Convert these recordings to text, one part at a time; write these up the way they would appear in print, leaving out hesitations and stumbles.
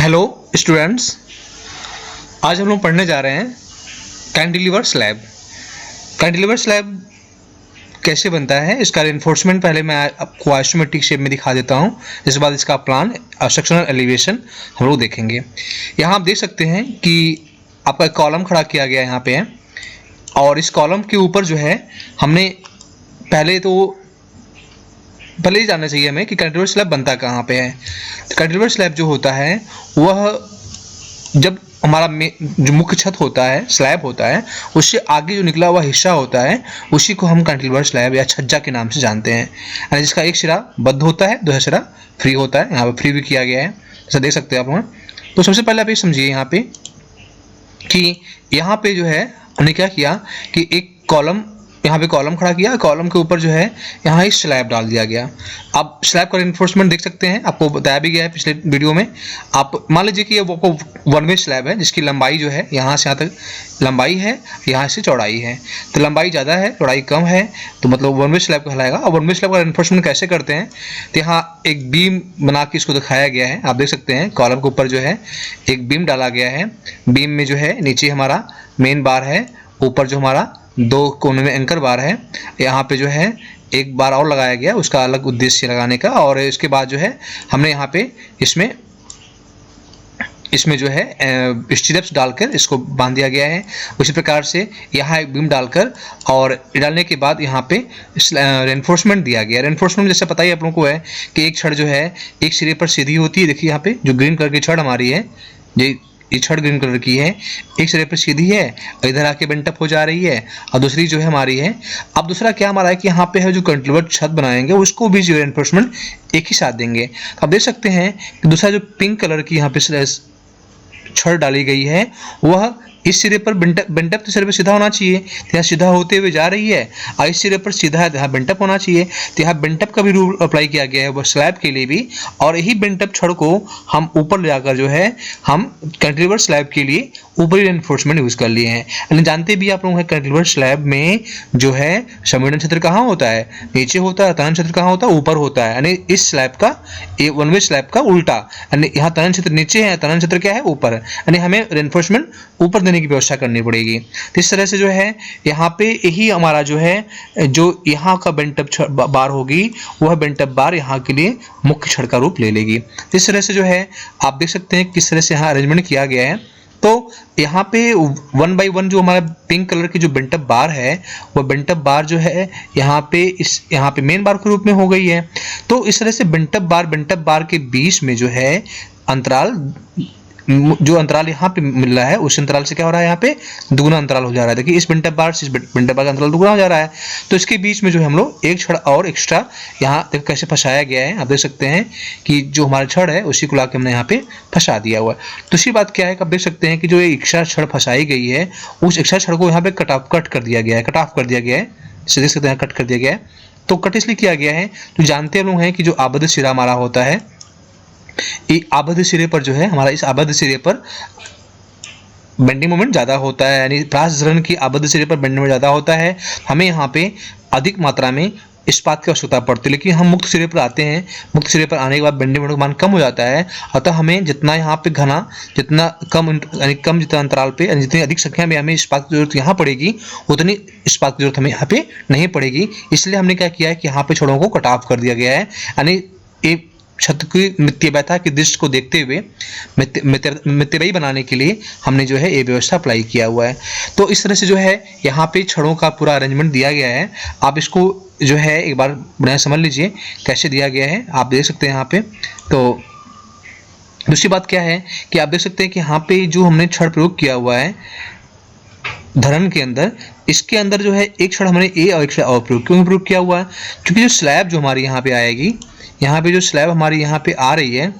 Hello students, आज हम लोग पढ़ने जा रहे हैं कैंटिलीवर स्लैब। कैंटिलीवर स्लैब कैसे बनता है, इसका रेनफोर्समेंट पहले मैं आपको आइसोमेट्रिक शेप में दिखा देता हूँ। इसके बाद इसका प्लान और सेक्शनल एलिवेशन हम लोग देखेंगे। यहाँ आप देख सकते हैं कि आपका कॉलम खड़ा किया गया यहाँ पे है, और इस कॉलम के ऊपर जो है हमने पहले ही जानना चाहिए हमें कि कैंटिलीवर स्लैब बनता कहाँ पे है। तो कैंटिलीवर स्लैब जो होता है वह जब हमारा जो मुख्य छत होता है, स्लैब होता है, उससे आगे जो निकला हुआ हिस्सा होता है उसी को हम कैंटिलीवर स्लैब या छज्जा के नाम से जानते हैं। यानी जिसका एक सिरा बद्ध होता है, दूसरा सिरा फ्री होता है। यहाँ पे फ्री भी किया गया है, जैसा देख सकते हैं आप वहाँ। तो सबसे पहले आप ये समझिए यहाँ पे कि यहाँ पे जो है हमने क्या किया कि एक कॉलम, यहाँ पे कॉलम खड़ा किया, कॉलम के ऊपर जो है यहाँ एक स्लैब डाल दिया गया। आप स्लैब का रेनफोर्समेंट देख सकते हैं, आपको बताया भी गया है पिछले वीडियो में। आप मान लीजिए कि ये वो वन वे स्लैब है जिसकी लंबाई जो है यहाँ से यहाँ तक लंबाई है, यहाँ से चौड़ाई है। तो लंबाई ज़्यादा है, चौड़ाई कम है, तो मतलब वन वे स्लैब कहलाएगा। और वन वे स्लैब का रेनफोर्समेंट कैसे करते हैं, तो यहाँ एक बीम बना के इसको दिखाया गया है। आप देख सकते हैं कॉलम के ऊपर जो है एक बीम डाला गया है। बीम में जो है नीचे हमारा मेन बार है, ऊपर जो हमारा दो कोने में एंकर बार है। यहाँ पे जो है एक बार और लगाया गया, उसका अलग उद्देश्य लगाने का। और इसके बाद जो है हमने यहाँ पे इसमें जो है स्टीरप्स डालकर इसको बांध दिया गया है। उसी प्रकार से यहाँ एक बीम डालकर और डालने के बाद यहाँ पे रेनफोर्समेंट दिया गया। रेनफोर्समेंट जैसे पता ही आप लोगों को है कि एक छड़ जो है एक सिरे पर सीधी होती है। देखिए यहाँ पे जो ग्रीन कलर की छड़ हमारी है, ये छड़ ग्रीन कलर की है, एक सिरे पर सीधी है और इधर आके बेंटअप हो जा रही है, और दूसरी जो है हमारी है। अब दूसरा क्या हमारा है कि यहाँ पे है जो कैंटिलीवर छत बनाएंगे उसको भी जो रेनफोर्समेंट एक ही साथ देंगे। आप देख सकते हैं कि दूसरा जो पिंक कलर की यहाँ पे छड़ डाली गई है वह इस सिरे पर बेंटअप तो सिरे पर सीधा होना चाहिए, तो यहाँ सीधा होते हुए जा रही है, और इस सिरे पर सीधा है तो यहाँ बेंटअप होना चाहिए। तो यहाँ बेंटअप का भी रूल अप्लाई किया गया है वो स्लैब के लिए भी। और यही बेंटअप छड़ को हम ऊपर ले जाकर जो है हम कैंटिलीवर स्लैब के लिए ऊपरी रेनफोर्समेंट यूज़ कर लिए हैं। यानी जानते भी आप लोग हैं कैंटिलीवर स्लैब में जो है संवेदन क्षेत्र कहाँ होता है, नीचे होता है। तनन क्षेत्र कहाँ होता है, ऊपर होता है। यानी इस स्लैब का वन वे स्लैब का उल्टा, यानी यहाँ तनन क्षेत्र नीचे है, तनन क्षेत्र क्या है, ऊपर है। यानी हमें रेनफोर्समेंट ऊपर देने की व्यवस्था करनी पड़ेगी। तो इस तरह से जो है यहाँ पे यही हमारा जो है जो यहाँ का बेंटअप बार होगी वह बेंटअप बार यहाँ के लिए मुख्य छड़ का रूप ले लेगी। इस तरह से जो है आप देख सकते हैं किस तरह से यहाँ अरेंजमेंट किया गया है। तो यहाँ पे 1 बाई 1 जो हमारा पिंक कलर की जो बेंटअप बार है वह बेंटअप बार जो है यहाँ पे मेन बार के रूप में हो गई है। तो इस तरह से बेंटअप बार के बीच में जो है अंतराल, जो अंतराल यहाँ पे मिल रहा है उस अंतराल से क्या हो रहा है, यहाँ पे दुगुना अंतराल हो जा रहा है। देखिए इस बेंटअप बार से इस बेंटअप बार का अंतराल दुगुना हो जा रहा है। तो इसके बीच में जो है हम लोग एक छड़ और एक्स्ट्रा यहाँ देखो कैसे फंसाया गया है। आप देख सकते हैं कि जो हमारा छड़ है उसी को लाके हमने यहाँ पे फंसा दिया हुआ है। दूसरी बात क्या है कि आप देख सकते हैं कि जो एक्स्ट्रा छड़ फंसाई गई है उस एक्स्ट्रा छड़ को यहाँ पे कट कर दिया गया है, कट ऑफ कर दिया गया है। इसे देख सकते हैं कट कर दिया गया है। तो कट इसलिए किया गया है तो जानते लोग हैं कि जो आबद्ध सिरा हमारा होता है, आबद्ध सिरे पर जो है हमारा, इस आबद्ध सिरे पर बेंडिंग मोमेंट ज़्यादा होता है। यानी प्रासरण की आबद्ध सिरे पर बेंडिंग मोमेंट ज़्यादा होता है। हमें यहाँ पे अधिक मात्रा में इस्पात की आवश्यकता पड़ती है। लेकिन हम मुक्त सिरे पर आते हैं, मुक्त सिरे पर आने के बाद बेंडिंग मोमेंट का मान कम हो जाता है। अतः हमें जितना यहाँ पे घना, जितना कम यानी कम जितना अंतराल पे, यानी जितनी अधिक संख्या में हमें इस्पात की जरूरत यहाँ पड़ेगी उतनी इस्पात की जरूरत हमें यहाँ पे नहीं पड़ेगी। इसलिए हमने क्या किया है कि यहाँ पे छड़ों को कट ऑफ कर दिया गया है। यानी एक छत की मित्यवयता की दृष्टि को देखते हुए मित्यव्ययी बनाने के लिए हमने जो है ये व्यवस्था अप्लाई किया हुआ है। तो इस तरह से जो है यहाँ पे छड़ों का पूरा अरेंजमेंट दिया गया है। आप इसको जो है एक बार बढ़िया समझ लीजिए कैसे दिया गया है, आप देख सकते हैं यहाँ पे। तो दूसरी बात क्या है कि आप देख सकते हैं कि यहाँ पे जो हमने छड़ प्रयोग किया हुआ है धरन के अंदर, इसके अंदर जो है एक छड़ हमने ए और एक छड़ और प्रयोग किया हुआ है। क्योंकि जो स्लैब जो हमारी यहाँ पे आएगी, यहाँ पे जो स्लैब हमारी यहाँ पे आ रही है,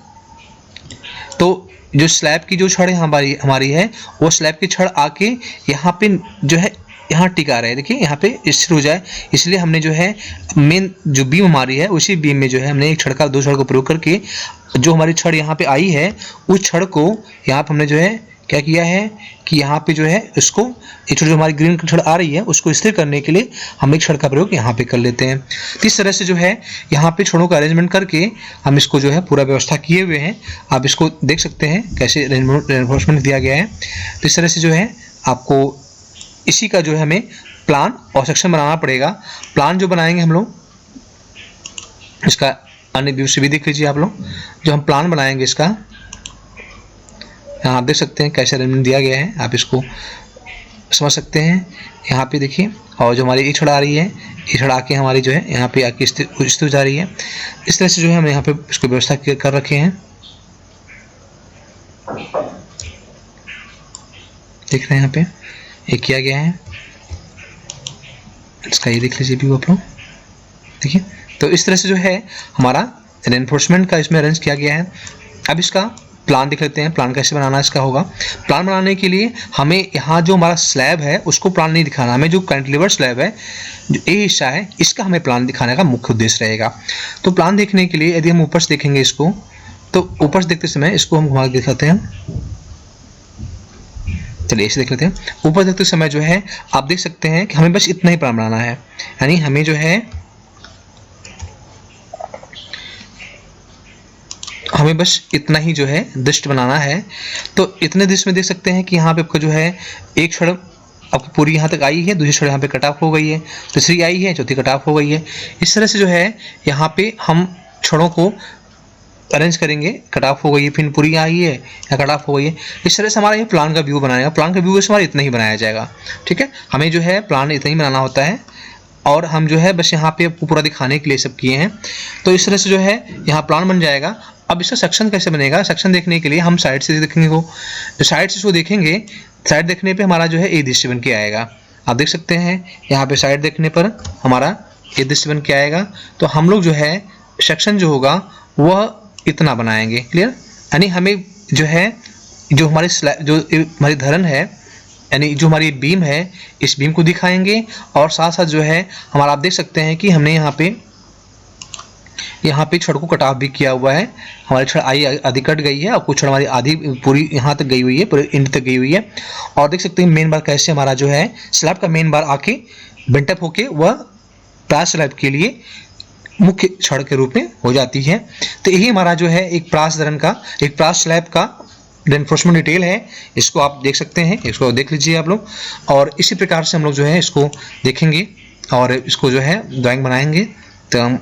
तो जो स्लैब की जो छड़ हमारी है वो स्लैब की छड़ आके यहाँ पे जो है यहाँ टिका रहे। देखिए यहाँ पे स्थिर हो जाए, इसलिए हमने जो है मेन जो बीम हमारी है उसी बीम में जो है हमने एक छड़ का दो छड़ को प्रयोग करके जो हमारी छड़ यहाँ पे आई है उस छड़ को यहाँ पे हमने जो है क्या किया है कि यहाँ पे जो है इसको एक जो हमारी ग्रीन छड़ आ रही है उसको स्थिर करने के लिए हम एक छड़ का प्रयोग यहाँ पे कर लेते हैं। तो इस तरह से जो है यहाँ पे छड़ों का अरेंजमेंट करके हम इसको जो है पूरा व्यवस्था किए हुए हैं। आप इसको देख सकते हैं कैसे रेनफोर्समेंट दिया गया है। तो इस तरह से जो है आपको इसी का जो है हमें प्लान और सेक्शन बनाना पड़ेगा। प्लान जो बनाएंगे हम लोग, इसका अन्य व्यू से भी देख लीजिए आप लोग। जो हम प्लान बनाएंगे इसका, यहाँ आप देख सकते हैं कैसे अरेंजमेंट दिया गया है, आप इसको समझ सकते हैं। यहाँ पे देखिए, और जो हमारी ये छड़ आ रही है, ये छड़ आके हमारी जो है यहाँ पे आके स्थिर जा रही है। इस तरह से जो है हम यहाँ पे इसको व्यवस्था कर रखे हैं। देख रहे हैं यहाँ पे ये किया गया है, इसका ये देख लीजिए व्यू आप लोग, देखिए। तो इस तरह से जो है हमारा रेनफोर्समेंट का इसमें अरेंज किया गया है। अब इसका प्लान देख लेते हैं, प्लान कैसे बनाना इसका होगा। प्लान बनाने के लिए हमें यहाँ जो हमारा स्लैब है उसको प्लान नहीं दिखाना, हमें जो कैंटिलीवर स्लैब है, जो ये हिस्सा है, इसका हमें प्लान दिखाने का मुख्य उद्देश्य रहेगा। तो प्लान देखने के लिए यदि हम ऊपर से देखेंगे इसको, तो ऊपर से देखते समय इसको हम घुमा के दिखाते हैं। चलिए इसे देख लेते हैं। ऊपर देखते समय जो है आप देख सकते हैं कि हमें बस इतना ही प्लान बनाना है, यानी हमें जो है हमें बस इतना ही जो है दृष्ट बनाना है। तो इतने दृश्य में देख सकते हैं कि यहाँ पे आपका जो है एक छड़ आपकी पूरी यहाँ तक आई है, दूसरी छड़ यहाँ पे कट ऑफ हो गई है, तीसरी आई है, चौथी कट ऑफ हो गई है। इस तरह से जो है यहाँ पे हम छड़ों को अरेंज करेंगे। कट ऑफ हो गई है, फिर पूरी आई है या कट ऑफ हो गई है। इस तरह से हमारा ये प्लान का व्यू बनाएगा। प्लान का व्यू हमारा इतना ही बनाया जाएगा, ठीक है। हमें जो है प्लान इतना ही बनाना होता है, और हम जो है बस यहाँ पे आपको पूरा दिखाने के लिए सब किए हैं। तो इस तरह से जो है यहाँ प्लान बन जाएगा। अब इसका सेक्शन कैसे बनेगा, सेक्शन देखने के लिए हम साइड से देखेंगे को, जो साइड से इसको देखेंगे, साइड देखने पे हमारा जो है ये दृश्य बन के आएगा। आप देख सकते हैं यहाँ पे साइड देखने पर हमारा ये दृश्य बन के आएगा। तो हम लोग जो है सेक्शन जो होगा वह इतना बनाएंगे, क्लियर। यानी हमें जो है जो हमारी जो हमारी धरन है, यानी जो हमारी बीम है, इस बीम को दिखाएंगे, और साथ साथ जो है हमारा आप देख सकते हैं कि हमने यहाँ पे छड़ को कट ऑफ भी किया हुआ है। हमारी छड़ आधी कट गई है और कुछ छड़ हमारी आधी पूरी यहाँ तक गई हुई है, पूरे एंड तक गई हुई है। और देख सकते हैं मेन बार कैसे हमारा जो है स्लैब का मेन बार आके बेंटअप होके वह प्रास स्लैब के लिए मुख्य छड़ के रूप में हो जाती है। तो यही हमारा जो है एक प्रास धरन का, एक प्रास स्लैब का रेनफोर्समेंट डिटेल है। इसको आप देख सकते हैं, इसको देख लीजिए आप लोग। और इसी प्रकार से हम लोग जो है इसको देखेंगे और इसको जो है ड्राइंग बनाएंगे। तो हम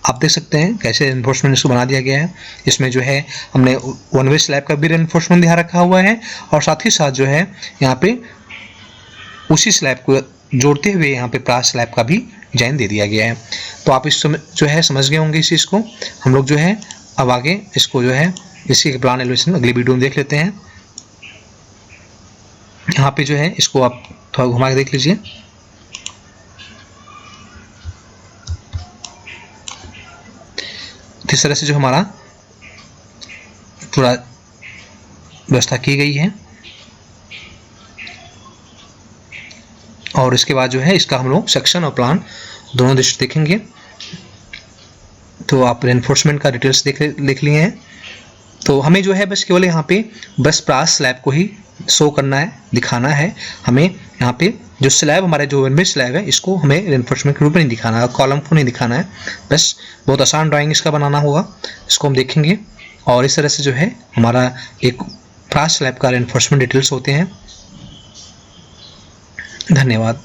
आप देख सकते हैं कैसे रेनफोर्समेंट इसको बना दिया गया है। इसमें जो है हमने वन वे स्लैब का भी रेनफोर्समेंट ध्यान रखा हुआ है, और साथ ही साथ जो है यहाँ पे उसी स्लैब को जोड़ते हुए यहाँ पे प्रास स्लैब का भी डिजाइन दे दिया गया है। तो आप इस जो है समझ गए होंगे इस चीज़ को। हम लोग जो है अब आगे इसको जो है इसकी प्लान एलिवेशन अगली वीडियो में देख लेते हैं। यहाँ पे जो है इसको आप थोड़ा घुमा के देख लीजिए। इस तरह से जो हमारा पूरा व्यवस्था की गई है, और इसके बाद जो है इसका हम लोग सेक्शन और प्लान दोनों दृश्य देखेंगे। तो आप रेनफोर्समेंट का डिटेल्स देख लिए हैं। तो हमें जो है बस केवल यहाँ पे बस प्रास स्लैब को ही शो करना है, दिखाना है। हमें यहाँ पे जो स्लैब हमारे जो वन वे स्लैब है इसको हमें रेनफोर्समेंट के रूप में नहीं दिखाना है, कॉलम को नहीं दिखाना है। बस बहुत आसान ड्राइंग इसका बनाना होगा, इसको हम देखेंगे। और इस तरह से जो है हमारा एक प्रास स्लैब का रेनफोर्समेंट डिटेल्स होते हैं। धन्यवाद।